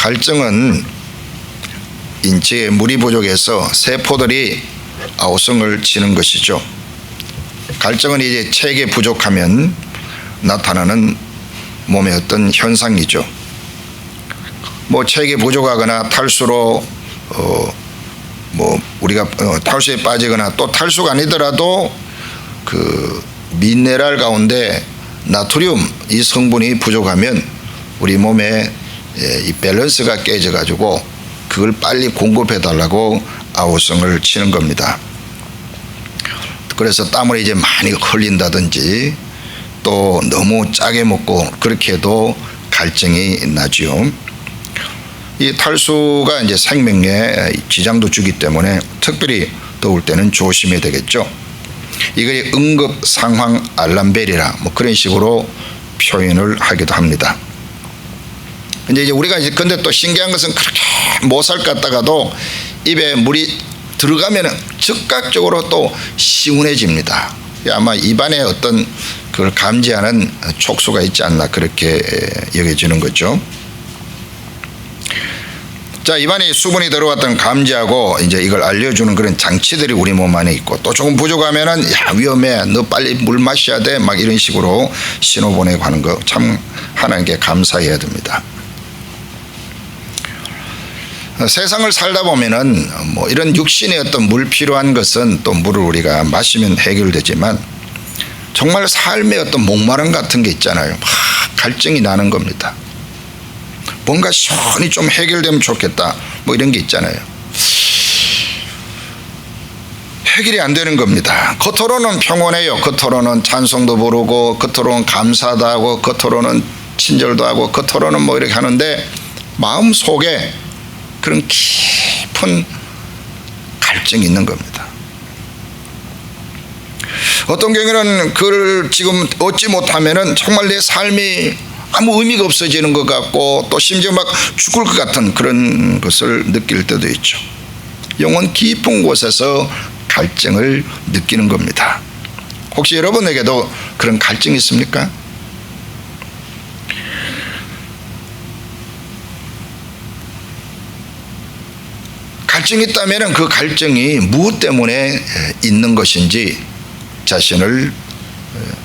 갈증은 인체에 물이 부족해서 세포들이 아우성을 치는 것이죠. 갈증은 이제 체액이 부족하면 나타나는 몸의 어떤 현상이죠. 뭐 체액이 부족하거나 탈수로 우리가 탈수에 빠지거나 또 탈수가 아니더라도 그 미네랄 가운데 나트륨 이 성분이 부족하면 우리 몸에 이 밸런스가 깨져 가지고 그걸 빨리 공급해 달라고 아우성을 치는 겁니다. 그래서 땀을 이제 많이 흘린다든지 또 너무 짜게 먹고 그렇게 해도 갈증이 나지요. 이 탈수가 이제 생명에 지장도 주기 때문에 특별히 더울 때는 조심해야 되겠죠. 이게 응급 상황 알람벨이라 뭐 그런 식으로 표현을 하기도 합니다. 근데 이제 우리가 근데 또 신기한 것은 그렇게 못 살 것 같다가도 입에 물이 들어가면 즉각적으로 또 시원해집니다. 아마 입안에 어떤 그걸 감지하는 촉수가 있지 않나 그렇게 여겨지는 거죠. 자, 입안에 수분이 들어왔던 감지하고 이제 이걸 알려주는 그런 장치들이 우리 몸 안에 있고 또 조금 부족하면은 야 위험해 너 빨리 물 마셔야 돼 막 이런 식으로 신호 보내고 하는 거 참 하나님께 감사해야 됩니다. 세상을 살다 보면은 뭐 이런 육신의 어떤 물 필요한 것은 또 물을 우리가 마시면 해결되지만 정말 삶의 어떤 목마름 같은 게 있잖아요. 막 갈증이 나는 겁니다. 뭔가 시원히 좀 해결되면 좋겠다 뭐 이런 게 있잖아요. 해결이 안 되는 겁니다. 겉으로는 평온해요. 겉으로는 찬송도 부르고 겉으로는 감사도 하고 겉으로는 친절도 하고 겉으로는 뭐 이렇게 하는데 마음 속에 그런 깊은 갈증이 있는 겁니다. 어떤 경우는 그걸 지금 얻지 못하면은 정말 내 삶이 아무 의미가 없어지는 것 같고 또 심지어 막 죽을 것 같은 그런 것을 느낄 때도 있죠. 영혼 깊은 곳에서 갈증을 느끼는 겁니다. 혹시 여러분에게도 그런 갈증이 있습니까? 갈증이 있다면 그 갈증이 무엇 때문에 있는 것인지 자신을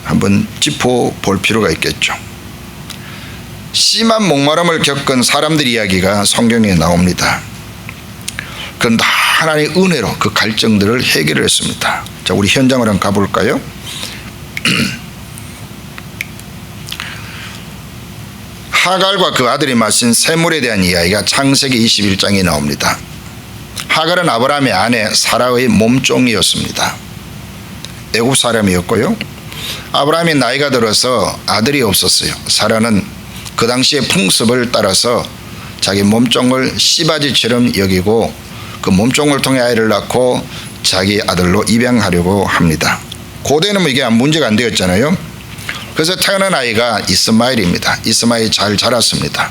한번 짚어볼 필요가 있겠죠. 심한 목마름을 겪은 사람들 이야기가 성경에 나옵니다. 그런데 하나님의 은혜로 그 갈증들을 해결했습니다. 자, 우리 현장으로 한번 가볼까요? 하갈과 그 아들이 마신 샘물에 대한 이야기가 창세기 21장에 나옵니다. 하갈은 아브라함의 아내 사라의 몸종이었습니다. 애굽 사람이었고요. 아브라함이 나이가 들어서 아들이 없었어요. 사라는 그 당시의 풍습을 따라서 자기 몸종을 씨바지처럼 여기고 그 몸종을 통해 아이를 낳고 자기 아들로 입양하려고 합니다. 고대는 뭐 이게 문제가 안 되었잖아요. 그래서 태어난 아이가 이스마엘입니다. 이스마엘이 잘 자랐습니다.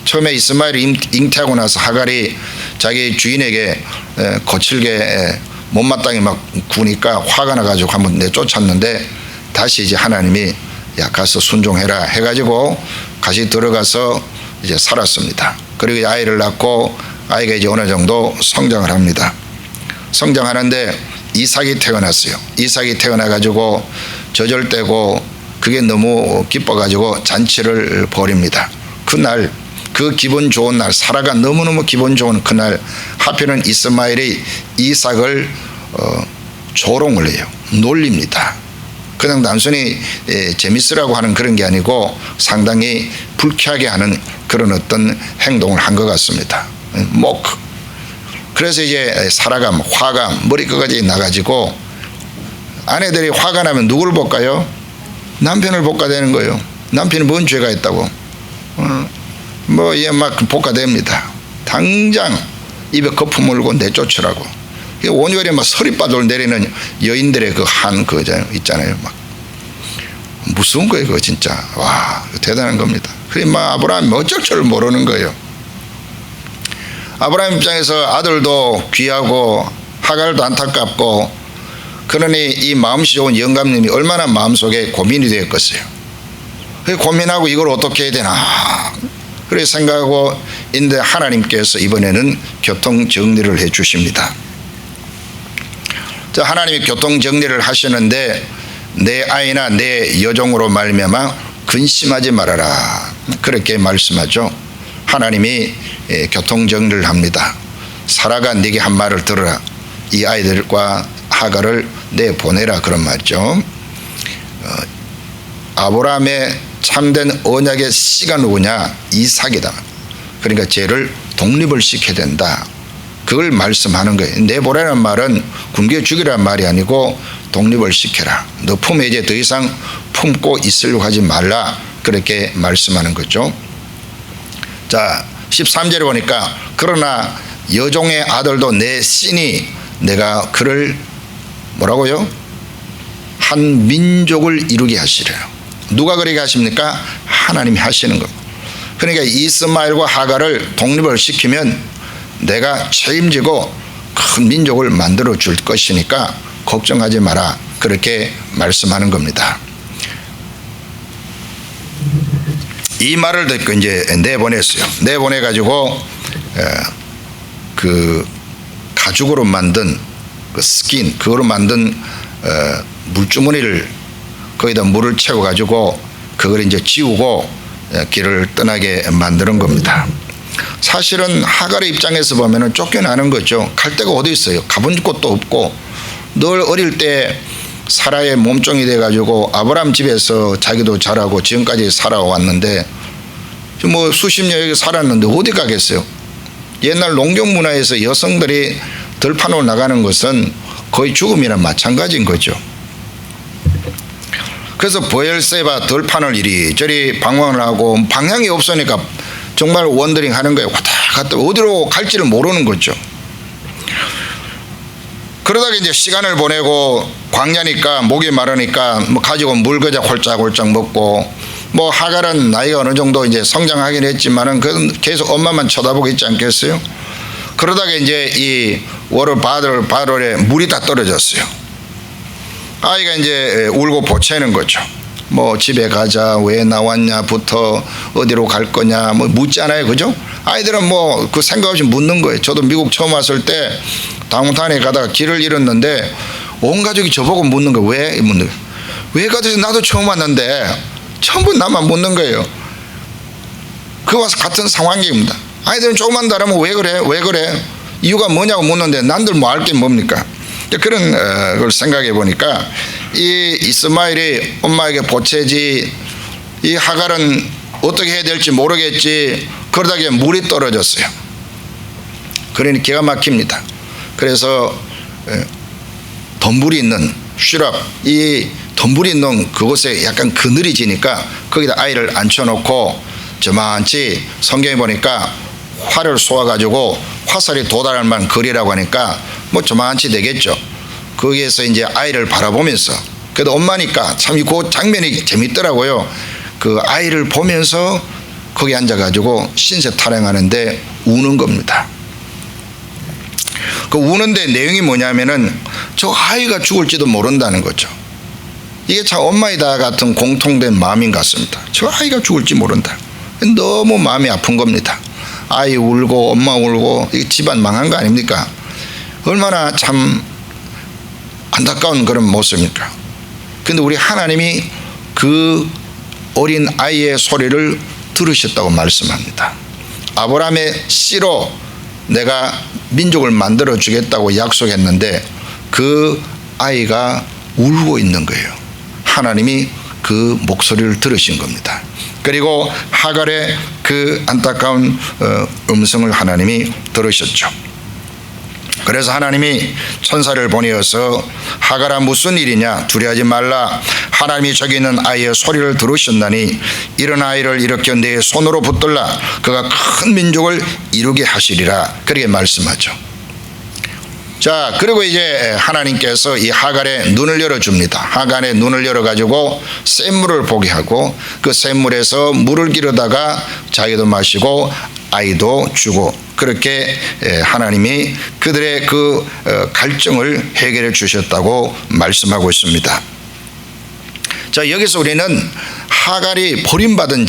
처음에 이스마엘이 잉태하고 나서 하갈이 자기 주인에게 거칠게 못마땅히 막 구니까 화가 나가지고 한번 내쫓았는데 다시 이제 하나님이 야 가서 순종해라 해가지고 다시 들어가서 이제 살았습니다. 그리고 아이를 낳고 아이가 이제 어느 정도 성장을 합니다. 성장하는데 이삭이 태어났어요. 이삭이 태어나가지고 저절대고 그게 너무 기뻐가지고 잔치를 벌입니다. 그날 그 기분 좋은 날 사라가 너무너무 기분 좋은 그날 하필은 이스마엘이 이삭을 조롱을 해요. 놀립니다. 그냥 단순히 재밌으라고 하는 그런 게 아니고 상당히 불쾌하게 하는 그런 어떤 행동을 한 것 같습니다. 그래서 이제 사라가 화가 머리끝까지 나가지고 아내들이 화가 나면 누굴 볼까요? 남편을 볶아 되는 거예요. 남편이 뭔 죄가 있다고 얘 막 볶아댑니다. 당장 입에 거품 물고 내쫓으라고. 온유월에 막 서리바돌 내리는 여인들의 그 한 그 있잖아요. 막 무서운 거예요. 그거 진짜 와 대단한 겁니다. 그래 막 아브라함이 어쩔 줄 모르는 거예요. 아브라함 입장에서 아들도 귀하고 하갈도 안타깝고 그러니 이 마음씨 좋은 영감님이 얼마나 마음속에 고민이 되었겠어요. 고민하고 이걸 어떻게 해야 되나 그렇게 생각하고 있는데 하나님께서 이번에는 교통 정리를 해 주십니다. 자, 하나님이 교통 정리를 하시는데 내 아이나 내 여종으로 말미암아 근심하지 말아라, 그렇게 말씀하죠. 하나님이 교통 정리를 합니다. 사라가 네게 한 말을 들으라. 이 아이들과 하갈을 내보내라, 그런 말이죠. 아브라함의 참된 언약의 씨가 누구냐? 이삭이다. 그러니까 쟤를 독립을 시켜야 된다, 그걸 말씀하는 거예요. 내보내라는 말은 굶겨 죽이라는 말이 아니고 독립을 시켜라. 너 품에 이제 더 이상 품고 있으려고 하지 말라, 그렇게 말씀하는 거죠. 자, 13절에 보니까 그러나 여종의 아들도 내 씨니 내가 그를 뭐라고요? 한 민족을 이루게 하시래요. 누가 그러게 하십니까? 하나님이 하시는 겁니다. 그러니까 이스마엘과 하갈을 독립을 시키면 내가 책임지고 큰 민족을 만들어 줄 것이니까 걱정하지 마라, 그렇게 말씀하는 겁니다. 이 말을 듣고 이제 내보냈어요. 내보내가지고 그 가죽으로 만든 그 스킨, 그거로 만든 물주머니를 거기다 물을 채워가지고 그걸 이제 지우고 길을 떠나게 만드는 겁니다. 사실은 하갈의 입장에서 보면은 쫓겨나는 거죠. 갈 데가 어디 있어요? 가본 곳도 없고, 늘 어릴 때 사라의 몸종이 돼가지고 아브라함 집에서 자기도 자라고 지금까지 살아왔는데 뭐 수십 년 여기 살았는데 어디 가겠어요? 옛날 농경 문화에서 여성들이 들판으로 나가는 것은 거의 죽음이랑 마찬가지인 거죠. 그래서 브엘세바 들판을 이리저리 방황을 하고 방향이 없으니까 정말 원더링 하는 거예요. 왔다 갔다 어디로 갈지를 모르는 거죠. 그러다가 이제 시간을 보내고 광야니까 목이 마르니까 뭐 가지고 물 그자 홀짝홀짝 먹고, 뭐 하갈은 나이가 어느 정도 이제 성장하긴 했지만은 그건 계속 엄마만 쳐다보고 있지 않겠어요? 그러다가 이제 이 워를 바들에 물이 다 떨어졌어요. 아이가 이제 울고 보채는 거죠. 뭐 집에 가자, 왜 나왔냐부터 어디로 갈 거냐 뭐 묻잖아요, 그죠? 아이들은 뭐 그 생각 없이 묻는 거예요. 저도 미국 처음 왔을 때 다운타운에 가다가 길을 잃었는데 온 가족이 저보고 묻는 거예요. 왜 묻는 거예요? 왜 가듯이 나도 처음 왔는데 전부 나만 묻는 거예요. 그와 같은 상황입니다. 아이들은 조금만 더 하면 왜 그래? 왜 그래? 이유가 뭐냐고 묻는데 난들 뭐 알 게 뭡니까? 그런 걸 생각해 보니까 이 이스마엘이 엄마에게 보채지, 이 하갈은 어떻게 해야 될지 모르겠지, 그러다가 물이 떨어졌어요. 그러니 기가 막힙니다. 그래서 덤불이 있는 슈랍, 이 덤불이 있는 그곳에 약간 그늘이 지니까 거기다 아이를 앉혀놓고 저만치 성경에 보니까 활을 쏘아가지고 화살이 도달할 만한 거리라고 하니까 뭐 저만치 되겠죠. 거기에서 이제 아이를 바라보면서, 그래도 엄마니까 참 그 장면이 재밌더라고요. 그 아이를 보면서 거기 앉아가지고 신세 타령하는데 우는 겁니다. 그 우는데 내용이 뭐냐면은 저 아이가 죽을지도 모른다는 거죠. 이게 참 엄마이다 같은 공통된 마음인 것 같습니다. 저 아이가 죽을지 모른다. 너무 마음이 아픈 겁니다. 아이 울고 엄마 울고 이게 집안 망한 거 아닙니까? 얼마나 참 안타까운 그런 모습입니까? 근데 우리 하나님이 그 어린 아이의 소리를 들으셨다고 말씀합니다. 아브라함의 씨로 내가 민족을 만들어 주겠다고 약속했는데 그 아이가 울고 있는 거예요. 하나님이 그 목소리를 들으신 겁니다. 그리고 하갈의 그 안타까운 음성을 하나님이 들으셨죠. 그래서 하나님이 천사를 보내어서 하갈아 무슨 일이냐, 두려워하지 말라. 하나님이 저기 있는 아이의 소리를 들으셨나니 이런 아이를 일으켜 내 손으로 붙들라. 그가 큰 민족을 이루게 하시리라. 그렇게 말씀하죠. 자, 그리고 이제 하나님께서 이 하갈의 눈을 열어줍니다. 하갈의 눈을 열어가지고 샘물을 보게 하고 그 샘물에서 물을 기르다가 자기도 마시고 아이도 주고, 그렇게 하나님이 그들의 그 갈증을 해결해 주셨다고 말씀하고 있습니다. 자, 여기서 우리는 하갈이 버림받은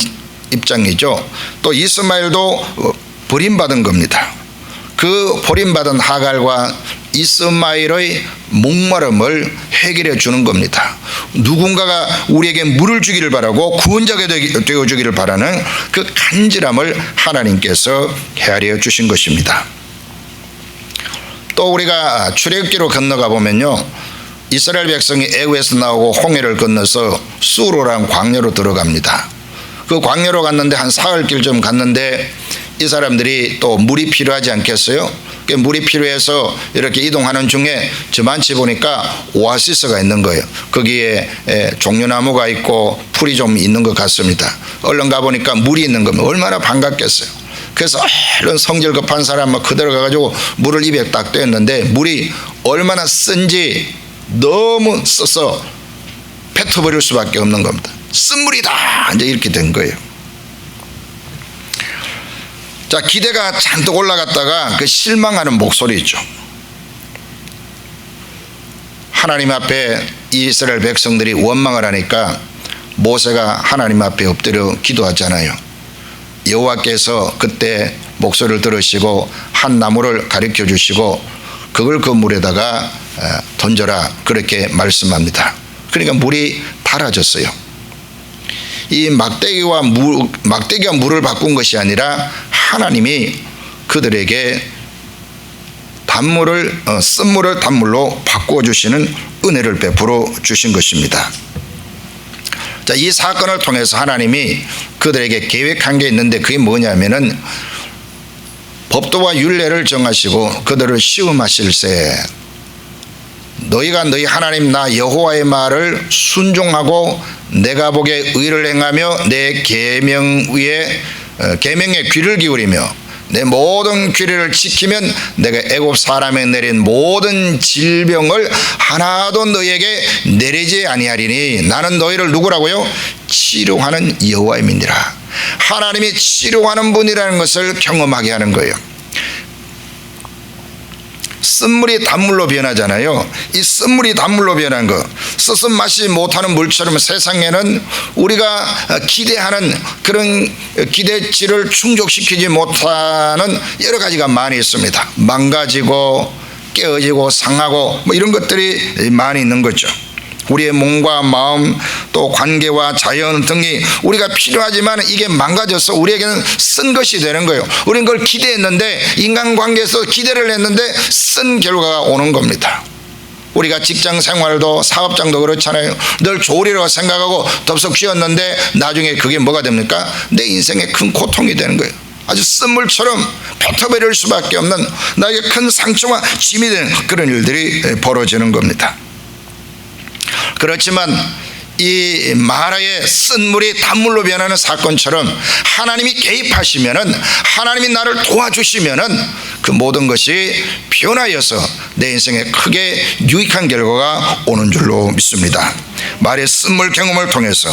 입장이죠. 또 이스마엘도 버림받은 겁니다. 그 버림받은 하갈과 이스마엘의 목마름을 해결해 주는 겁니다. 누군가가 우리에게 물을 주기를 바라고 구원자가 되어 주기를 바라는 그 간절함을 하나님께서 헤아려 주신 것입니다. 또 우리가 출애굽기로 건너가 보면요, 이스라엘 백성이 애굽에서 나오고 홍해를 건너서 수로랑 광야로 들어갑니다. 그 광야로 갔는데 한 사흘길쯤 갔는데 이 사람들이 또 물이 필요하지 않겠어요? 물이 필요해서 이렇게 이동하는 중에 저만치 보니까 오아시스가 있는 거예요. 거기에 종려나무가 있고 풀이 좀 있는 것 같습니다. 얼른 가보니까 물이 있는 겁니다. 얼마나 반갑겠어요. 그래서 얼른 성질 급한 사람 막 그대로 가가지고 물을 입에 딱 떼었는데 물이 얼마나 쓴지 너무 써서 뱉어버릴 수밖에 없는 겁니다. 쓴물이다 이제 이렇게 된 거예요. 자, 기대가 잔뜩 올라갔다가 그 실망하는 목소리 있죠. 하나님 앞에 이스라엘 백성들이 원망을 하니까 모세가 하나님 앞에 엎드려 기도하잖아요. 여호와께서 그때 목소리를 들으시고 한 나무를 가르쳐 주시고 그걸 그 물에다가 던져라 그렇게 말씀합니다. 그러니까 물이 달아졌어요. 이 막대기가 물을 바꾼 것이 아니라 하나님이 그들에게 쓴물을 단물로 바꾸어 주시는 은혜를 베풀어 주신 것입니다. 자, 이 사건을 통해서 하나님이 그들에게 계획한 게 있는데 그게 뭐냐면은 법도와 율례를 정하시고 그들을 시험하실세 너희가 너희 하나님 나 여호와의 말을 순종하고 내가 보기에 의를 행하며 내 계명에 귀를 기울이며 내 모든 규례를 지키면 내가 애굽 사람에 내린 모든 질병을 하나도 너희에게 내리지 아니하리니 나는 너희를 누구라고요? 치료하는 여호와임이니라. 하나님이 치료하는 분이라는 것을 경험하게 하는 거예요. 쓴물이 단물로 변하잖아요. 이 쓴물이 단물로 변한 거, 써서 마시지 못하는 물처럼 세상에는 우리가 기대하는 그런 기대치를 충족시키지 못하는 여러 가지가 많이 있습니다. 망가지고 깨어지고 상하고 뭐 이런 것들이 많이 있는 거죠. 우리의 몸과 마음 또 관계와 자연 등이 우리가 필요하지만 이게 망가져서 우리에게는 쓴 것이 되는 거예요. 우리는 그걸 기대했는데 인간관계에서 기대를 했는데 쓴 결과가 오는 겁니다. 우리가 직장 생활도 사업장도 그렇잖아요. 늘 좋으리라고 생각하고 덥석 쥐었는데 나중에 그게 뭐가 됩니까? 내 인생에 큰 고통이 되는 거예요. 아주 쓴물처럼 뱉어버릴 수밖에 없는 나에게 큰 상처와 짐이 되는 그런 일들이 벌어지는 겁니다. 그렇지만 이 마라의 쓴물이 단물로 변하는 사건처럼 하나님이 개입하시면은 하나님이 나를 도와주시면은 그 모든 것이 변하여서 내 인생에 크게 유익한 결과가 오는 줄로 믿습니다. 말의 쓴물 경험을 통해서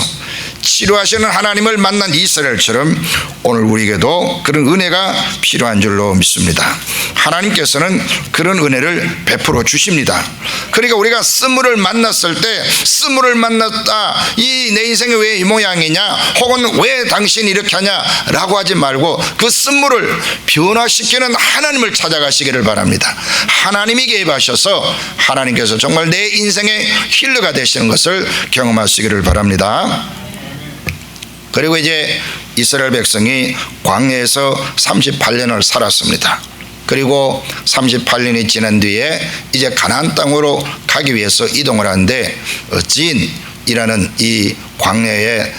치료하시는 하나님을 만난 이스라엘처럼 오늘 우리에게도 그런 은혜가 필요한 줄로 믿습니다. 하나님께서는 그런 은혜를 베풀어 주십니다. 그러니까 우리가 쓴물을 만났을 때 쓴물을 만났다 이 내 인생이 왜 이 모양이냐 혹은 왜 당신이 이렇게 하냐 라고 하지 말고 그 쓴물을 변화시키는 하나님을 찾아가시기를 바랍니다. 하나님이 개입하셔서 하나님께서 정말 내 인생의 힐러가 되시는 것을 경험하시기를 바랍니다. 그리고 이제 이스라엘 백성이 광야에서 38년을 살았습니다. 그리고 38년이 지난 뒤에 이제 가나안 땅으로 가기 위해서 이동을 하는데 진이라는 이 광야에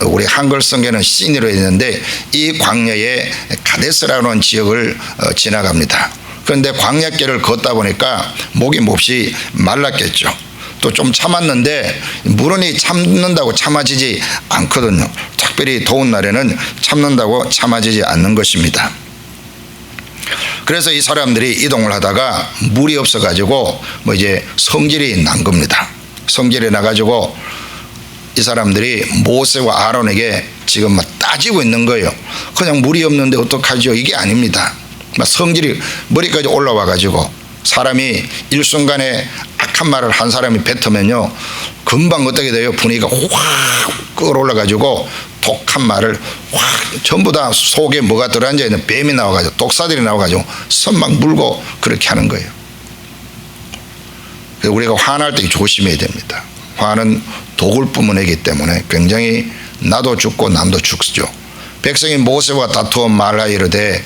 우리 한글 성경은 신이로 있는데 이 광야에 가데스라는 지역을 지나갑니다. 그런데 광야길을 걷다 보니까 목이 몹시 말랐겠죠. 또 좀 참았는데 물은 참는다고 참아지지 않거든요. 특별히 더운 날에는 참는다고 참아지지 않는 것입니다. 그래서 이 사람들이 이동을 하다가 물이 없어가지고 이제 성질이 난 겁니다. 성질이 나가지고 이 사람들이 모세와 아론에게 지금 막 따지고 있는 거예요. 그냥 물이 없는데 어떡하죠? 이게 아닙니다. 막 성질이 머리까지 올라와가지고 사람이 일순간에 악한 말을 한 사람이 뱉으면요 금방 어떻게 돼요? 분위기가 확 끌어올라가지고 독한 말을 확 전부 다 속에 뭐가 들어앉아 있는 뱀이 나와가지고 독사들이 나와가지고 손 막 물고 그렇게 하는 거예요. 그래서 우리가 화날 때 조심해야 됩니다. 화는 독을 뿜어내기 때문에 굉장히 나도 죽고 남도 죽죠. 백성이 모세와 다투어 말하 이르되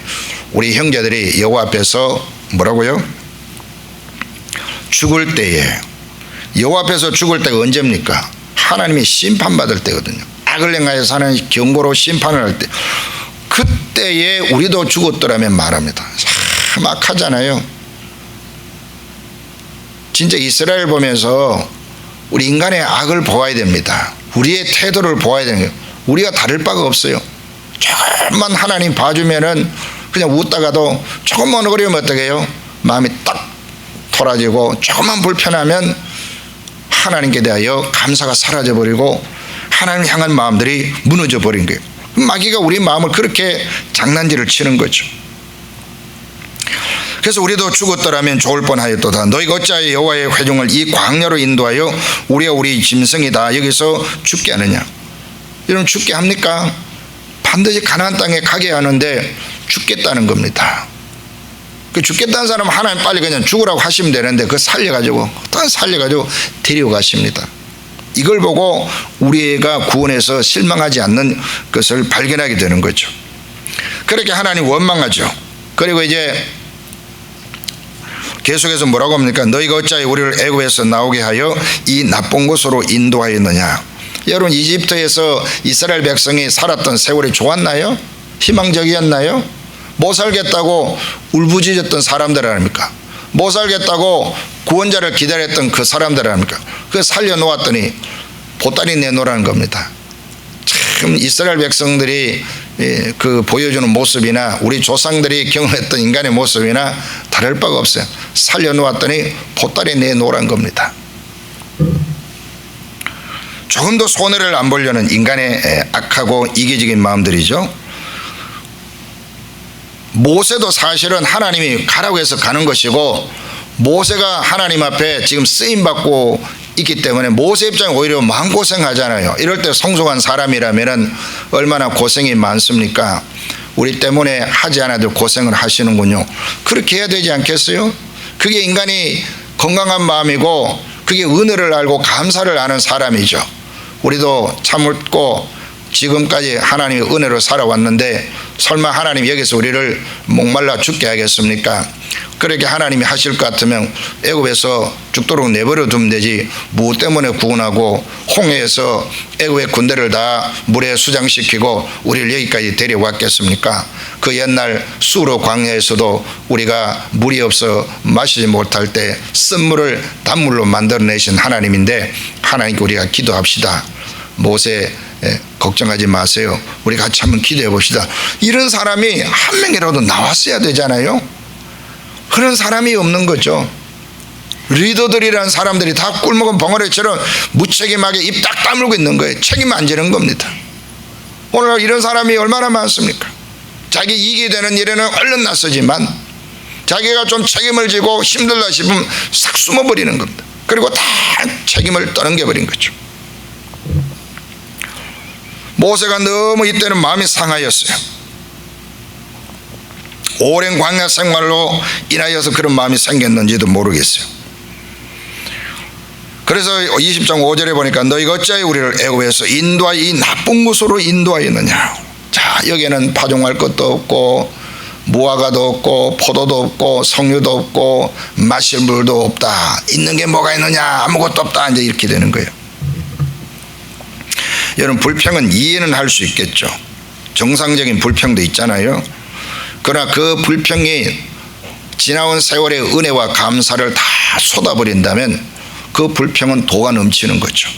우리 형제들이 여호와 앞에서 뭐라고요? 죽을 때에, 여호와 앞에서 죽을 때가 언제입니까? 하나님이 심판받을 때거든요. 악을 행하여서 하나님이 경고로 심판을 할 때, 그때에 우리도 죽었더라면 말합니다. 참 악하잖아요. 진짜 이스라엘 보면서 우리 인간의 악을 보아야 됩니다. 우리의 태도를 보아야 되는 거예요. 우리가 다를 바가 없어요. 조금만 하나님 봐주면은 그냥 웃다가도 조금만 어려우면 어떻게 해요? 마음이 딱 돌아지고 조금만 불편하면 하나님께 대하여 감사가 사라져버리고 하나님 향한 마음들이 무너져 버린 거예요. 마귀가 우리 마음을 그렇게 장난질을 치는 거죠. 그래서 우리도 죽었더라면 좋을 뻔하였도다. 너희가 어찌하여 여호와의 회중을 이 광야로 인도하여 우리가 우리 짐승이다 여기서 죽게 하느냐. 여러분 죽게 합니까? 반드시 가나안 땅에 가게 하는데 죽겠다는 겁니다. 그 죽겠다는 사람은 하나님 빨리 그냥 죽으라고 하시면 되는데 그거 살려가지고 데려가십니다. 이걸 보고 우리가 구원해서 실망하지 않는 것을 발견하게 되는 거죠. 그렇게 하나님 원망하죠. 그리고 이제 계속해서 뭐라고 합니까? 너희가 어찌하여 우리를 애굽에서 나오게 하여 이 나쁜 곳으로 인도하였느냐. 여러분 이집트에서 이스라엘 백성이 살았던 세월이 좋았나요? 희망적이었나요? 못 살겠다고 울부짖었던 사람들 아닙니까? 못 살겠다고 구원자를 기다렸던 그 사람들 아닙니까? 그 살려놓았더니 보따리 내놓으라는 겁니다. 참 이스라엘 백성들이 그 보여주는 모습이나 우리 조상들이 경험했던 인간의 모습이나 다를 바가 없어요. 살려놓았더니 보따리 내놓으라는 겁니다. 조금 더 손해를 안 보려는 인간의 악하고 이기적인 마음들이죠. 모세도 사실은 하나님이 가라고 해서 가는 것이고 모세가 하나님 앞에 지금 쓰임받고 있기 때문에 모세 입장에 오히려 마음고생하잖아요. 이럴 때 성숙한 사람이라면 얼마나 고생이 많습니까? 우리 때문에 하지 않아도 고생을 하시는군요. 그렇게 해야 되지 않겠어요? 그게 인간이 건강한 마음이고 그게 은혜를 알고 감사를 아는 사람이죠. 우리도 참고 지금까지 하나님의 은혜로 살아왔는데 설마 하나님 여기서 우리를 목말라 죽게 하겠습니까? 그렇게 하나님이 하실 것 같으면 애굽에서 죽도록 내버려 두면 되지 무엇 때문에 구원하고 홍해에서 애굽의 군대를 다 물에 수장시키고 우리를 여기까지 데려왔겠습니까? 그 옛날 수로 광야에서도 우리가 물이 없어 마시지 못할 때 쓴물을 단물로 만들어내신 하나님인데 하나님께 우리가 기도합시다. 모세 걱정하지 마세요. 우리 같이 한번 기도해 봅시다. 이런 사람이 한 명이라도 나왔어야 되잖아요. 그런 사람이 없는 거죠. 리더들이라는 사람들이 다 꿀먹은 벙어리처럼 무책임하게 입 딱 다물고 있는 거예요. 책임 안 지는 겁니다. 오늘 이런 사람이 얼마나 많습니까? 자기 이익이 되는 일에는 얼른 나서지만 자기가 좀 책임을 지고 힘들다 싶으면 싹 숨어버리는 겁니다. 그리고 다 책임을 떠넘겨버린 거죠. 모세가 너무 이때는 마음이 상하였어요. 오랜 광야 생활로 인하여서 그런 마음이 생겼는지도 모르겠어요. 그래서 20장 5절에 보니까 너희가 어찌하여 우리를 애굽에서 인도하여 이 나쁜 곳으로 인도하였느냐. 자, 여기에는 파종할 것도 없고 무화과도 없고 포도도 없고 석류도 없고 마실 물도 없다. 있는 게 뭐가 있느냐. 아무것도 없다. 이제 이렇게 되는 거예요. 여러분 불평은 이해는 할 수 있겠죠. 정상적인 불평도 있잖아요. 그러나 그 불평이 지나온 세월의 은혜와 감사를 다 쏟아버린다면 그 불평은 도가 넘치는 거죠.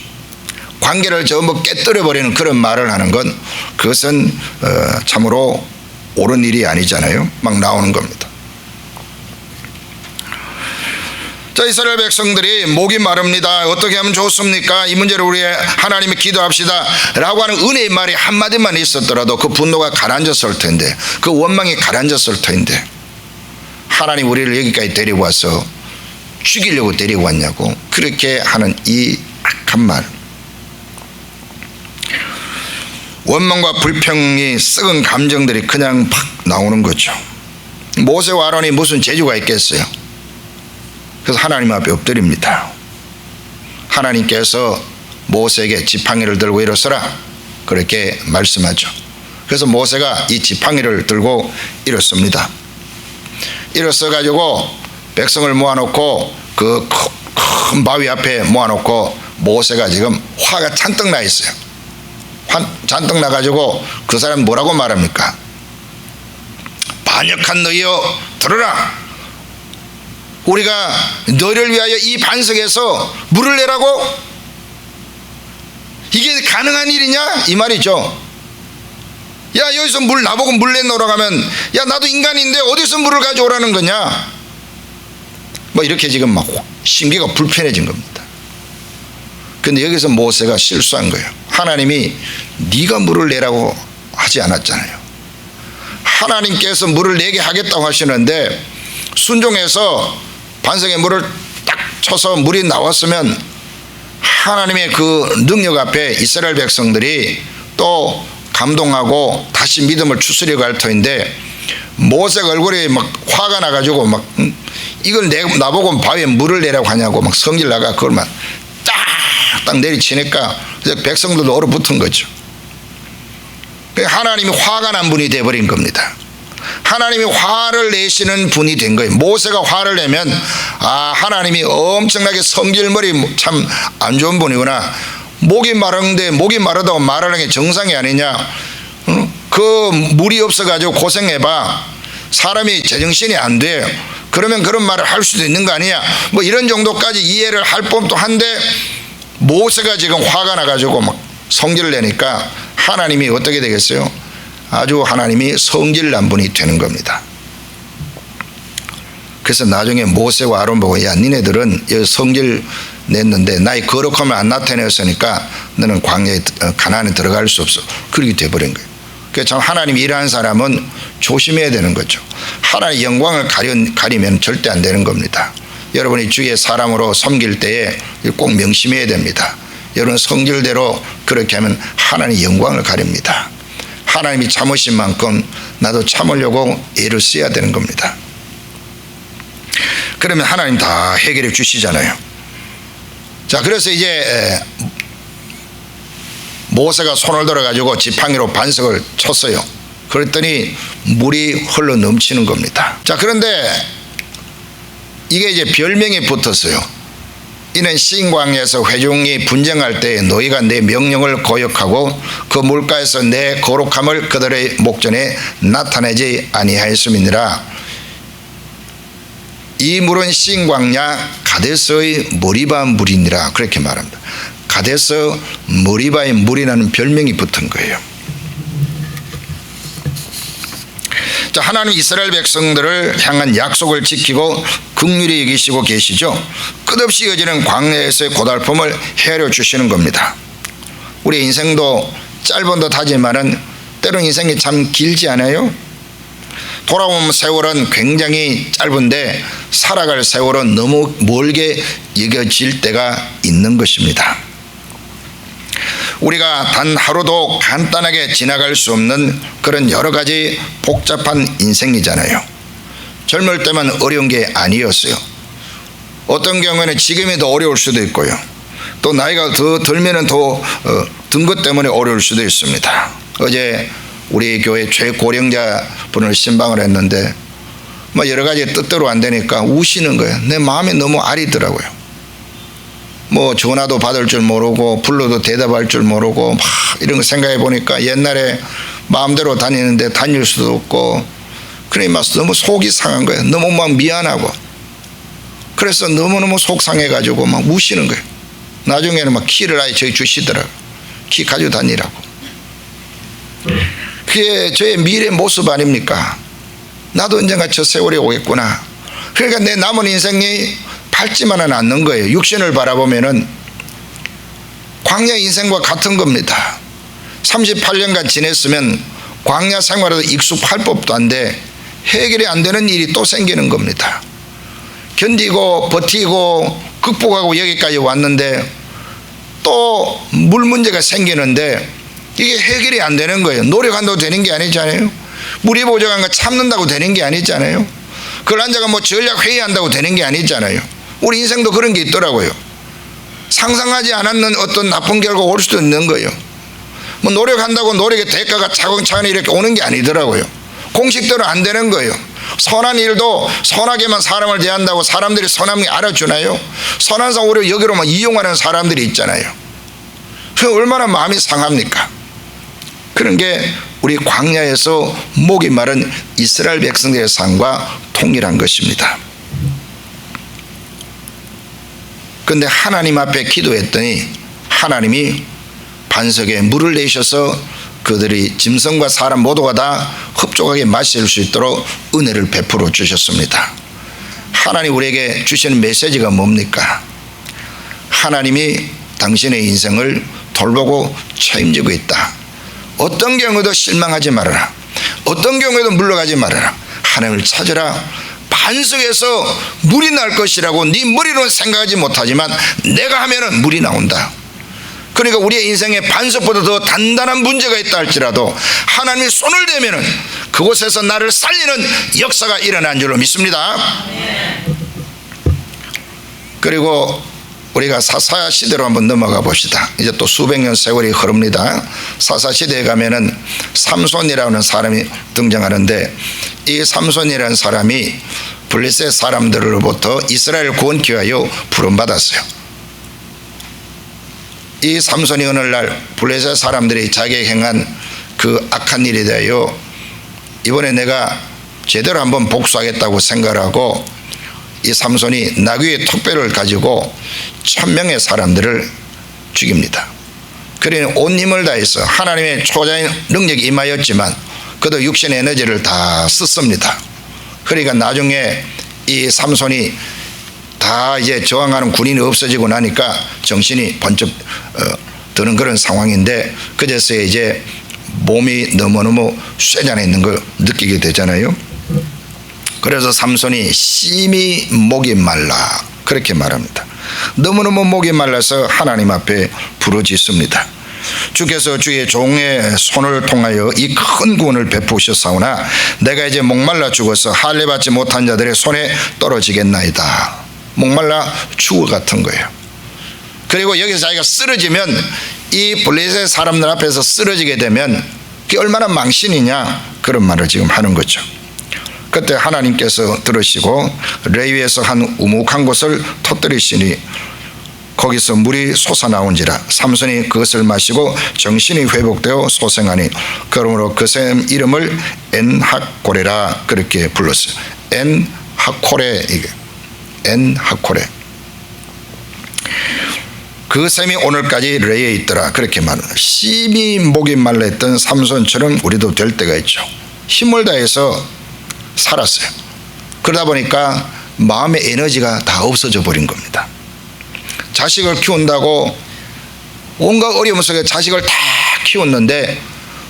관계를 전부 깨뜨려버리는 그런 말을 하는 건 그것은 참으로 옳은 일이 아니잖아요. 막 나오는 겁니다. 자, 이스라엘 백성들이 목이 마릅니다. 어떻게 하면 좋습니까? 이 문제를 우리 하나님이 기도합시다 라고 하는 은혜의 말이 한마디만 있었더라도 그 분노가 가라앉았을 텐데, 그 원망이 가라앉았을 텐데, 하나님 우리를 여기까지 데리고 와서 죽이려고 데리고 왔냐고 그렇게 하는 이 악한 말. 원망과 불평이 썩은 감정들이 그냥 팍 나오는 거죠. 모세와 아론이 무슨 재주가 있겠어요? 그래서 하나님 앞에 엎드립니다. 하나님께서 모세에게 지팡이를 들고 일어서라 그렇게 말씀하죠. 그래서 모세가 이 지팡이를 들고 일어섭니다. 일어서 가지고 백성을 모아놓고 그 큰 바위 앞에 모아놓고 모세가 지금 화가 잔뜩 나 있어요. 잔뜩 나가지고 그 사람 뭐라고 말합니까? 반역한 너희여 들어라. 우리가 너희를 위하여 이 반석에서 물을 내라고? 이게 가능한 일이냐? 이 말이죠. 야, 여기서 물 나보고 물 내놓으라고 하면 야, 나도 인간인데 어디서 물을 가져오라는 거냐? 뭐 이렇게 지금 막 심기가 불편해진 겁니다. 근데 여기서 모세가 실수한 거예요. 하나님이 네가 물을 내라고 하지 않았잖아요. 하나님께서 물을 내게 하겠다고 하시는데 순종해서 반석에 물을 딱 쳐서 물이 나왔으면 하나님의 그 능력 앞에 이스라엘 백성들이 또 감동하고 다시 믿음을 추스려 갈 터인데 모세가 얼굴이 막 화가 나가지고 막 이걸 나보고 바위에 물을 내라고 하냐고 막 성질 나가 그걸 막 딱 내리치니까 백성들도 얼어붙은 거죠. 하나님이 화가 난 분이 되어버린 겁니다. 하나님이 화를 내시는 분이 된 거예요. 모세가 화를 내면 하나님이 엄청나게 성질머리 참 안 좋은 분이구나. 목이 마른데 목이 마르다고 말하는 게 정상이 아니냐. 그 물이 없어가지고 고생해봐. 사람이 제정신이 안 돼. 그러면 그런 말을 할 수도 있는 거 아니냐. 뭐 이런 정도까지 이해를 할 법도 한데 모세가 지금 화가 나가지고 막 성질을 내니까 하나님이 어떻게 되겠어요? 아주 하나님이 성질 난 분이 되는 겁니다. 그래서 나중에 모세와 아론 보고 야, 니네들은 여기 성질 냈는데 나의 거룩함을 안 나타내었으니까 너는 광야에 가나안에 들어갈 수 없어. 그렇게 돼버린 거예요. 그래서 참 하나님이 일하는 사람은 조심해야 되는 거죠. 하나님의 영광을 가리면 절대 안 되는 겁니다. 여러분이 주의 사람으로 섬길 때에 꼭 명심해야 됩니다. 여러분 성질대로 그렇게 하면 하나님의 영광을 가립니다. 하나님이 참으신 만큼 나도 참으려고 애를 써야 되는 겁니다. 그러면 하나님 다 해결해 주시잖아요. 자, 그래서 이제 모세가 손을 들어가지고 지팡이로 반석을 쳤어요. 그랬더니 물이 흘러 넘치는 겁니다. 자, 그런데 이게 이제 별명이 붙었어요. 이는 시인광야에서 회중이 분쟁할 때 너희가 내 명령을 거역하고 그 물가에서 내 거룩함을 그들의 목전에 나타내지 아니하였음이니라. 이 물은 시인광야 가데스의 머리바 물이니라 그렇게 말합니다. 가데스 머리바의 물이라는 별명이 붙은 거예요. 자, 하나님 이스라엘 백성들을 향한 약속을 지키고 긍휼히 여기시고 계시죠. 끝없이 이어지는 광야에서의 고달픔을 헤아려 주시는 겁니다. 우리 인생도 짧은 듯 하지만은 때론 인생이 참 길지 않아요? 돌아보면 세월은 굉장히 짧은데 살아갈 세월은 너무 멀게 여겨질 때가 있는 것입니다. 우리가 단 하루도 간단하게 지나갈 수 없는 그런 여러 가지 복잡한 인생이잖아요. 젊을 때만 어려운 게 아니었어요. 어떤 경우에는 지금이 더 어려울 수도 있고요. 또 나이가 더 들면은 더 든 것 때문에 어려울 수도 있습니다. 어제 우리 교회 최고령자 분을 신방을 했는데 뭐 여러 가지 뜻대로 안 되니까 우시는 거예요. 내 마음이 너무 아리더라고요. 뭐 전화도 받을 줄 모르고 불러도 대답할 줄 모르고 막 이런 거 생각해 보니까 옛날에 마음대로 다니는데 다닐 수도 없고 그러니 막 너무 속이 상한 거예요. 너무 막 미안하고 그래서 너무너무 속 상해가지고 막 우시는 거예요. 나중에는 막 키를 아예 저희 주시더라고요. 키 가지고 다니라고. 그게 저의 미래 모습 아닙니까? 나도 언젠가 저 세월이 오겠구나. 그러니까 내 남은 인생이 밝지만은 않는 거예요. 육신을 바라보면은 광야 인생과 같은 겁니다. 38년간 지냈으면 광야 생활에도 익숙할 법도 한데 해결이 안 되는 일이 또 생기는 겁니다. 견디고 버티고 극복하고 여기까지 왔는데 또 물 문제가 생기는데 이게 해결이 안 되는 거예요. 노력한다고 되는 게 아니잖아요. 물이 부족한 거 참는다고 되는 게 아니잖아요. 그걸 앉아가 뭐 전략 회의한다고 되는 게 아니잖아요. 우리 인생도 그런 게 있더라고요. 상상하지 않았는 어떤 나쁜 결과가 올 수도 있는 거예요. 뭐 노력한다고 노력의 대가가 차근차근 이렇게 오는 게 아니더라고요. 공식대로 안 되는 거예요. 선한 일도 선하게만 사람을 대한다고 사람들이 선한 게 알아주나요? 선한 사람 오히려 여기로만 이용하는 사람들이 있잖아요. 그 얼마나 마음이 상합니까? 그런 게 우리 광야에서 목이 마른 이스라엘 백성들의 삶과 동일한 것입니다. 그런데 하나님 앞에 기도했더니 하나님이 반석에 물을 내셔서 그들이 짐승과 사람 모두가 다 흡족하게 마실 수 있도록 은혜를 베풀어 주셨습니다. 하나님 우리에게 주시는 메시지가 뭡니까? 하나님이 당신의 인생을 돌보고 책임지고 있다. 어떤 경우에도 실망하지 말아라. 어떤 경우에도 물러가지 말아라. 하나님을 찾으라. 반석에서 물이 날 것이라고 네 머리로는 생각하지 못하지만 내가 하면은 물이 나온다. 그러니까 우리의 인생에 반석보다 더 단단한 문제가 있다 할지라도 하나님이 손을 대면은 그곳에서 나를 살리는 역사가 일어난 줄로 믿습니다. 그리고 우리가 사사 시대로 한번 넘어가 봅시다. 이제 또 수백 년 세월이 흐릅니다. 사사 시대에 가면은 삼손이라는 사람이 등장하는데 이 삼손이라는 사람이 블레셋 사람들로부터 이스라엘 구원케 하여 부름받았어요. 이 삼손이 어느 날 블레셋 사람들이 자기에게 행한 그 악한 일에 대하여 이번에 내가 제대로 한번 복수하겠다고 생각하고 이 삼손이 나귀의 턱뼈를 가지고 1000명의 사람들을 죽입니다. 그러니 온 힘을 다해서 하나님의 초자의 능력이 임하였지만 그도 육신의 에너지를 다 썼습니다. 그러니까 나중에 이 삼손이 다 이제 저항하는 군인이 없어지고 나니까 정신이 번쩍 드는 그런 상황인데 그제서야 이제 몸이 너무너무 쇠잔해 있는 걸 느끼게 되잖아요. 그래서 삼손이 심히 목이 말라 그렇게 말합니다. 너무너무 목이 말라서 하나님 앞에 부르짖습니다. 주께서 주의 종의 손을 통하여 이 큰 구원을 베푸셨사오나 내가 이제 목말라 죽어서 할례받지 못한 자들의 손에 떨어지겠나이다. 목말라 죽을 같은 거예요. 그리고 여기서 자기가 쓰러지면 이 블레셋 사람들 앞에서 쓰러지게 되면 그게 얼마나 망신이냐 그런 말을 지금 하는 거죠. 그때 하나님께서 들으시고 레위에서 한 우묵한 곳을 터뜨리시니 거기서 물이 솟아나온지라 삼손이 그것을 마시고 정신이 회복되어 소생하니 그러므로 그 샘 이름을 엔하코레라 그렇게 불렀어요. 엔하코레 이게 엔하코레 그 샘이 오늘까지 레위에 있더라 그렇게 말합니다. 심히 목이 말랐던 삼손처럼 우리도 될 때가 있죠. 힘을 다해서 살았어요. 그러다 보니까 마음의 에너지가 다 없어져 버린 겁니다. 자식을 키운다고 온갖 어려움 속에 자식을 다 키웠는데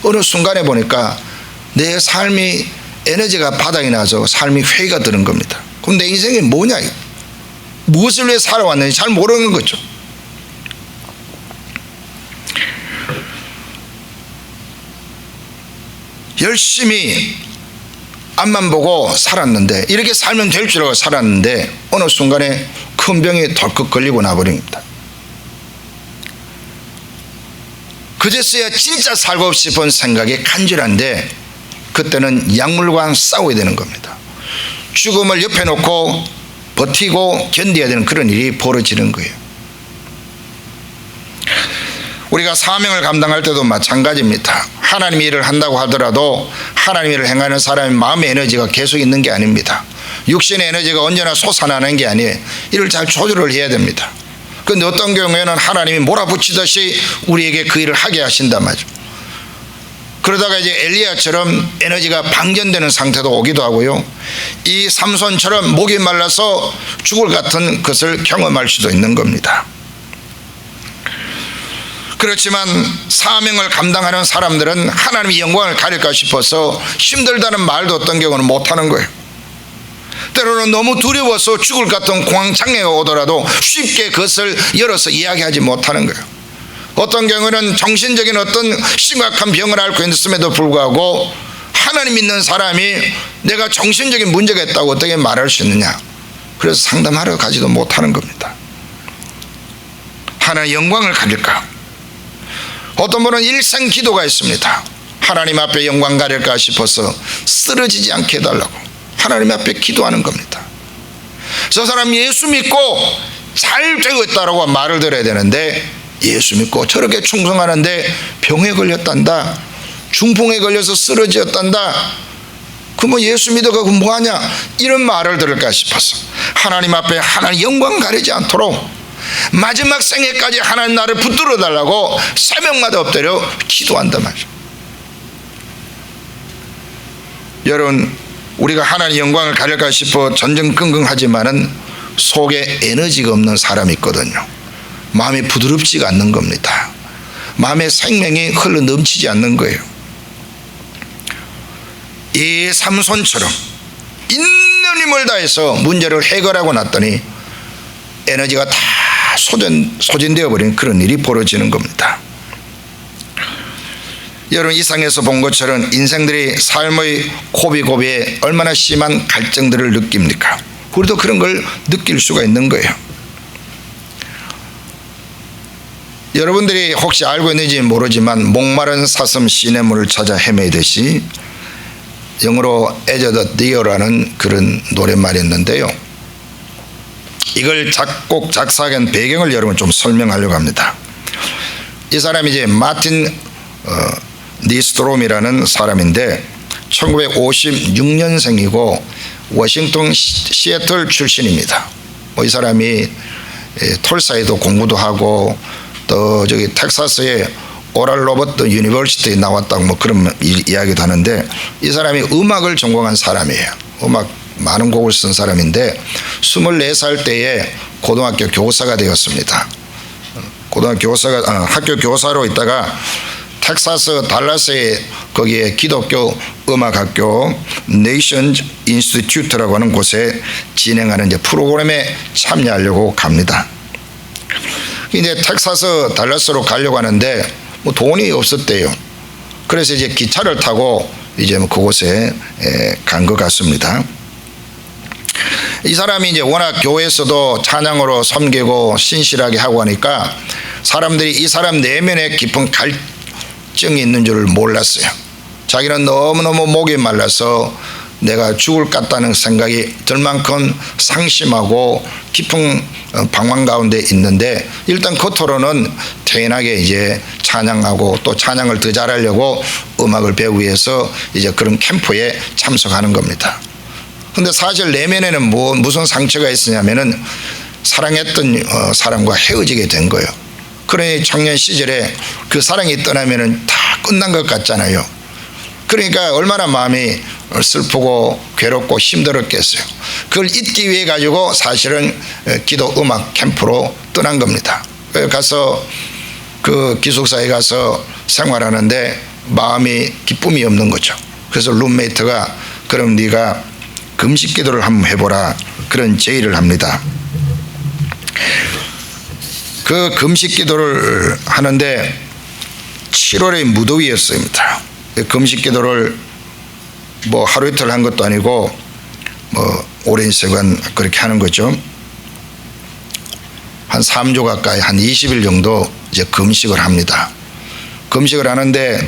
어느 순간에 보니까 내 삶이 에너지가 바닥이 나서 삶이 회의가 드는 겁니다. 그럼 내 인생이 뭐냐, 무엇을 위해 살아왔는지 잘 모르는 거죠. 열심히 앞만 보고 살았는데 이렇게 살면 될 줄 알고 살았는데 어느 순간에 큰 병이 덜컥 걸리고 나버립니다. 그제서야 진짜 살고 싶은 생각이 간절한데 그때는 약물과 싸워야 되는 겁니다. 죽음을 옆에 놓고 버티고 견뎌야 되는 그런 일이 벌어지는 거예요. 우리가 사명을 감당할 때도 마찬가지입니다. 하나님 일을 한다고 하더라도 하나님 일을 행하는 사람의 마음의 에너지가 계속 있는 게 아닙니다. 육신의 에너지가 언제나 솟아나는 게 아니에요. 이를 잘 조절을 해야 됩니다. 그런데 어떤 경우에는 하나님이 몰아붙이듯이 우리에게 그 일을 하게 하신단 말이죠. 그러다가 이제 엘리야처럼 에너지가 방전되는 상태도 오기도 하고요. 이 삼손처럼 목이 말라서 죽을 같은 것을 경험할 수도 있는 겁니다. 그렇지만 사명을 감당하는 사람들은 하나님의 영광을 가릴까 싶어서 힘들다는 말도 어떤 경우는 못하는 거예요. 때로는 너무 두려워서 죽을 것 같은 공황장애가 오더라도 쉽게 그것을 열어서 이야기하지 못하는 거예요. 어떤 경우는 정신적인 어떤 심각한 병을 앓고 있음에도 불구하고 하나님 믿는 사람이 내가 정신적인 문제가 있다고 어떻게 말할 수 있느냐. 그래서 상담하러 가지도 못하는 겁니다. 하나님의 영광을 가질까. 어떤 분은 일생 기도가 있습니다. 하나님 앞에 영광 가릴까 싶어서 쓰러지지 않게 해달라고 하나님 앞에 기도하는 겁니다. 저 사람 예수 믿고 잘 되고 있다라고 말을 들어야 되는데 예수 믿고 저렇게 충성하는데 병에 걸렸단다, 중풍에 걸려서 쓰러졌단다, 그뭐 예수 믿어가 그 뭐하냐, 이런 말을 들을까 싶어서 하나님 앞에 하나님 영광 가리지 않도록 마지막 생애까지 하나님 나를 붙들어 달라고 새벽마다 엎드려 기도한단 말이죠. 여러분, 우리가 하나님 영광을 가릴까 싶어 전전긍긍하지만은 속에 에너지가 없는 사람이 있거든요. 마음이 부드럽지가 않는 겁니다. 마음의 생명이 흘러 넘치지 않는 거예요. 이 삼손처럼 있는 힘을 다해서 문제를 해결하고 났더니 에너지가 다 소진되어 버린 그런 일이 벌어지는 겁니다. 여러분, 이상에서 본 것처럼 인생들이 삶의 고비고비에 얼마나 심한 갈증들을 느낍니까? 우리도 그런 걸 느낄 수가 있는 거예요. 여러분들이 혹시 알고 있는지 모르지만 목마른 사슴 시냇물을 찾아 헤매듯이, 영어로 As the Deer라는 그런 노랫말이 있는데요, 이걸 작곡 작사한 배경을 여러분 좀 설명하려고 합니다. 이 사람이 이제 마틴 니스트롬이라는 사람인데 1956년생이고 워싱턴 시애틀 출신입니다. 이 사람이 톨사에도 공부도 하고 또 저기 텍사스의 오랄 로버트 유니버시티에 나왔다고 뭐 그런 이야기도 하는데, 이 사람이 음악을 전공한 사람이에요. 음악 많은 곡을 쓴 사람인데 24살 때에 고등학교 교사가 되었습니다. 학교 교사로 있다가 텍사스 달라스에 거기에 기독교 음악학교 네이션즈 인스티튜트라고 하는 곳에 진행하는 이제 프로그램에 참여하려고 갑니다. 이제 텍사스 달라스로 가려고 하는데 뭐 돈이 없었대요. 그래서 이제 기차를 타고 이제 뭐 그곳에 간 것 같습니다. 이 사람이 이제 워낙 교회에서도 찬양으로 섬기고 신실하게 하고 하니까 사람들이 이 사람 내면에 깊은 갈증이 있는 줄 몰랐어요. 자기는 너무너무 목이 말라서 내가 죽을 것 같다는 생각이 들 만큼 상심하고 깊은 방황 가운데 있는데, 일단 겉으로는 태연하게 이제 찬양하고 또 찬양을 더 잘하려고 음악을 배우기 위해서 이제 그런 캠프에 참석하는 겁니다. 근데 사실 내면에는 무슨 상처가 있었냐면은 사랑했던 사람과 헤어지게 된 거예요. 그러니 청년 시절에 그 사랑이 떠나면은 다 끝난 것 같잖아요. 그러니까 얼마나 마음이 슬프고 괴롭고 힘들었겠어요. 그걸 잊기 위해 가지고 사실은 기도 음악 캠프로 떠난 겁니다. 가서 그 기숙사에 가서 생활하는데 마음이 기쁨이 없는 거죠. 그래서 룸메이트가 그럼 네가 금식 기도를 한번 해보라, 그런 제의를 합니다. 그 금식 기도를 하는데 7월의 무더위였습니다. 금식 기도를 뭐 하루 이틀 한 것도 아니고 뭐 오랜 시간 그렇게 하는 거죠. 한 3주 가까이 한 20일 정도 이제 금식을 합니다. 금식을 하는데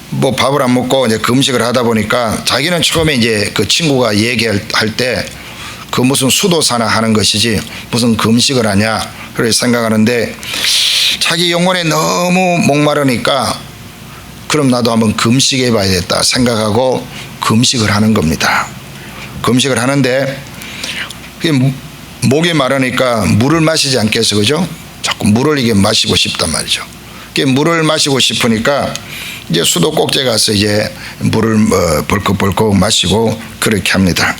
뭐 밥을 안 먹고 이제 금식을 하다 보니까 자기는 처음에 이제 그 친구가 얘기할 때 그 무슨 수도사나 하는 것이지 무슨 금식을 하냐 그렇게 생각하는데, 자기 영혼에 너무 목마르니까 그럼 나도 한번 금식해 봐야겠다 생각하고 금식을 하는 겁니다. 금식을 하는데 목이 마르니까 물을 마시지 않겠어, 그죠? 자꾸 물을 이게 마시고 싶단 말이죠. 물을 마시고 싶으니까 이제 수도 꼭지에 가서 이제 물을 벌컥벌컥 마시고 그렇게 합니다.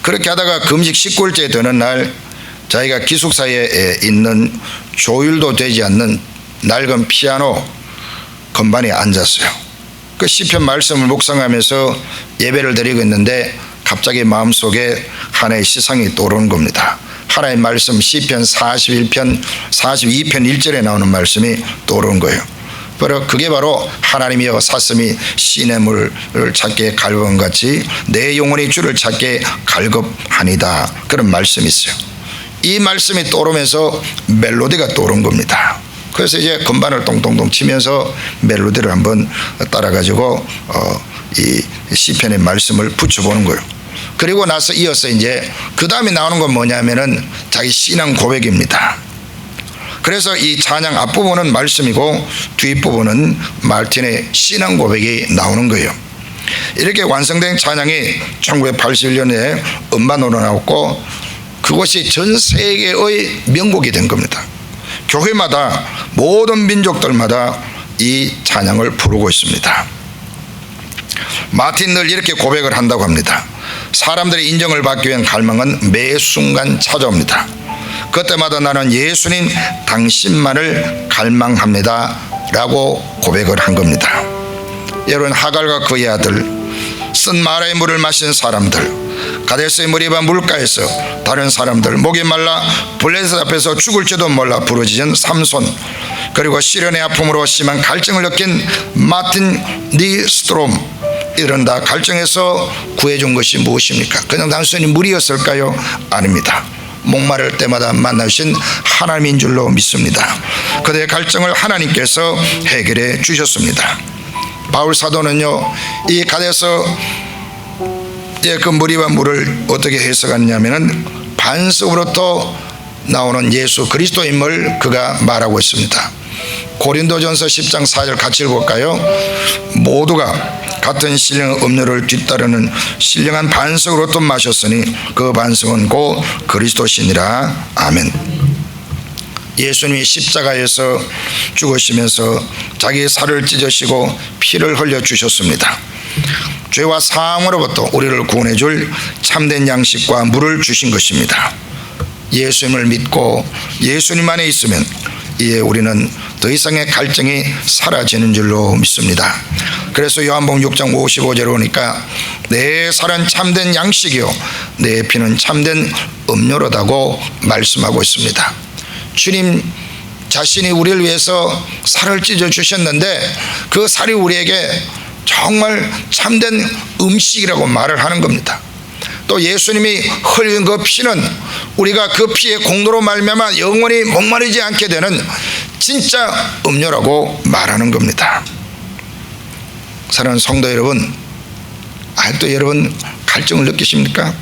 그렇게 하다가 금식 19일째 되는 날 자기가 기숙사에 있는 조율도 되지 않는 낡은 피아노 건반에 앉았어요. 그 시편 말씀을 묵상하면서 예배를 드리고 있는데 갑자기 마음속에 하나의 시상이 떠오르는 겁니다. 하나님의 말씀 시편 42편 1절에 나오는 말씀이 떠오르는 거예요. 그게 바로 하나님이여 사슴이 시냇물을 찾게 갈급한 같이 내 영혼이 주를 찾게 갈급하니다. 그런 말씀이 있어요. 이 말씀이 떠오르면서 멜로디가 떠오른 겁니다. 그래서 이제 건반을 똥똥똥 치면서 멜로디를 한번 따라가지고 이 시편의 말씀을 붙여보는 거예요. 그리고 나서 이어서 이제 그 다음에 나오는 건 뭐냐면은 자기 신앙 고백입니다. 그래서 이 찬양 앞부분은 말씀이고 뒷부분은 말틴의 신앙 고백이 나오는 거예요. 이렇게 완성된 찬양이 1981년에 음반으로 나왔고 그것이 전 세계의 명곡이 된 겁니다. 교회마다 모든 민족들마다 이 찬양을 부르고 있습니다. 마틴 늘 이렇게 고백을 한다고 합니다. 사람들의 인정을 받기 위한 갈망은 매 순간 찾아옵니다. 그때마다 나는 예수님 당신만을 갈망합니다 라고 고백을 한 겁니다. 여러분, 하갈과 그의 아들, 쓴 마라의 물을 마신 사람들, 가데스의 머리바 물가에서 다른 사람들, 목이 말라 블레셋 앞에서 죽을지도 몰라 부르짖은 삼손, 그리고 시련의 아픔으로 심한 갈증을 느낀 마틴 니스트롬, 이런 다 갈증에서 구해준 것이 무엇입니까? 그냥 단순히 물이었을까요? 아닙니다. 목마를 때마다 만나신 하나님인 줄로 믿습니다. 그들의 갈증을 하나님께서 해결해 주셨습니다. 바울 사도는요, 이 가데스 그 머리와 물을 어떻게 해석하느냐면은 반석으로부터 나오는 예수 그리스도임을 그가 말하고 있습니다. 고린도전서 10장 4절 같이 읽어볼까요? 모두가 같은 신령 음료를 뒤따르는 신령한 반석으로부터 마셨으니 그 반석은 곧 그리스도시니라. 아멘. 예수님이 십자가에서 죽으시면서 자기 살을 찢으시고 피를 흘려주셨습니다. 죄와 사함으로부터 우리를 구원해 줄 참된 양식과 물을 주신 것입니다. 예수님을 믿고 예수님 안에 있으면 이에 우리는 더 이상의 갈증이 사라지는 줄로 믿습니다. 그래서 요한복음 6장 55절에 보니까 내 살은 참된 양식이요 내 피는 참된 음료로다고 말씀하고 있습니다. 주님 자신이 우리를 위해서 살을 찢어 주셨는데 그 살이 우리에게 정말 참된 음식이라고 말을 하는 겁니다. 또 예수님이 흘린 그 피는 우리가 그 피의 공로로 말미암아 영원히 목마르지 않게 되는 진짜 음료라고 말하는 겁니다. 사랑하는 성도 여러분, 아직도 여러분 갈증을 느끼십니까?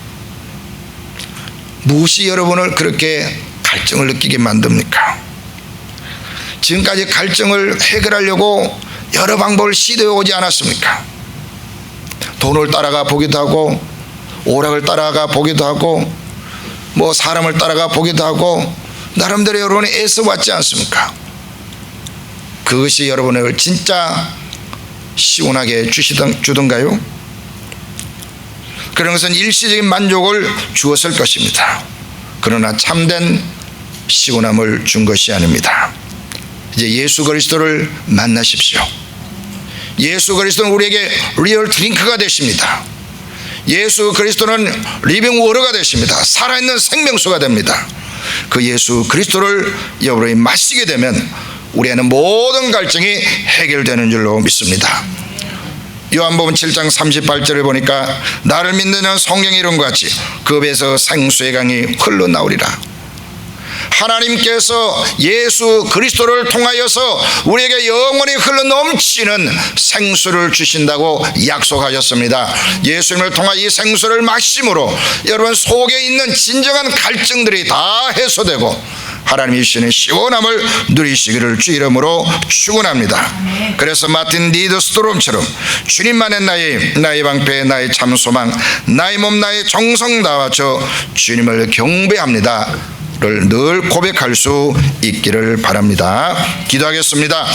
무엇이 여러분을 그렇게 갈증을 느끼게 만듭니까? 지금까지 갈증을 해결하려고 여러 방법을 시도해 오지 않았습니까? 돈을 따라가 보기도 하고 오락을 따라가 보기도 하고 뭐 사람을 따라가 보기도 하고 나름대로 여러분이 애써왔지 않습니까? 그것이 여러분을 진짜 시원하게 주던가요? 그런 것은 일시적인 만족을 주었을 것입니다. 그러나 참된 시원함을 준 것이 아닙니다. 이제 예수 그리스도를 만나십시오. 예수 그리스도는 우리에게 리얼 드링크가 되십니다. 예수 그리스도는 리빙 워터가 되십니다. 살아있는 생명수가 됩니다. 그 예수 그리스도를 여러분이 마시게 되면 우리에는 모든 갈증이 해결되는 줄로 믿습니다. 요한복음 7장 38절을 보니까 나를 믿는 자는 성경에 이룬 것 같이 그 배에서 생수의 강이 흘러나오리라. 하나님께서 예수 그리스도를 통하여서 우리에게 영원히 흘러넘치는 생수를 주신다고 약속하셨습니다. 예수님을 통하 이 생수를 마심으로 여러분 속에 있는 진정한 갈증들이 다 해소되고 하나님이 주시는 시원함을 누리시기를 주 이름으로 축원합니다. 그래서 마틴 니더스트롬처럼 주님만의 나의 방패, 나의 참소망, 나의 몸, 나의 정성 다와 저 주님을 경배합니다 를 늘 고백할 수 있기를 바랍니다. 기도하겠습니다.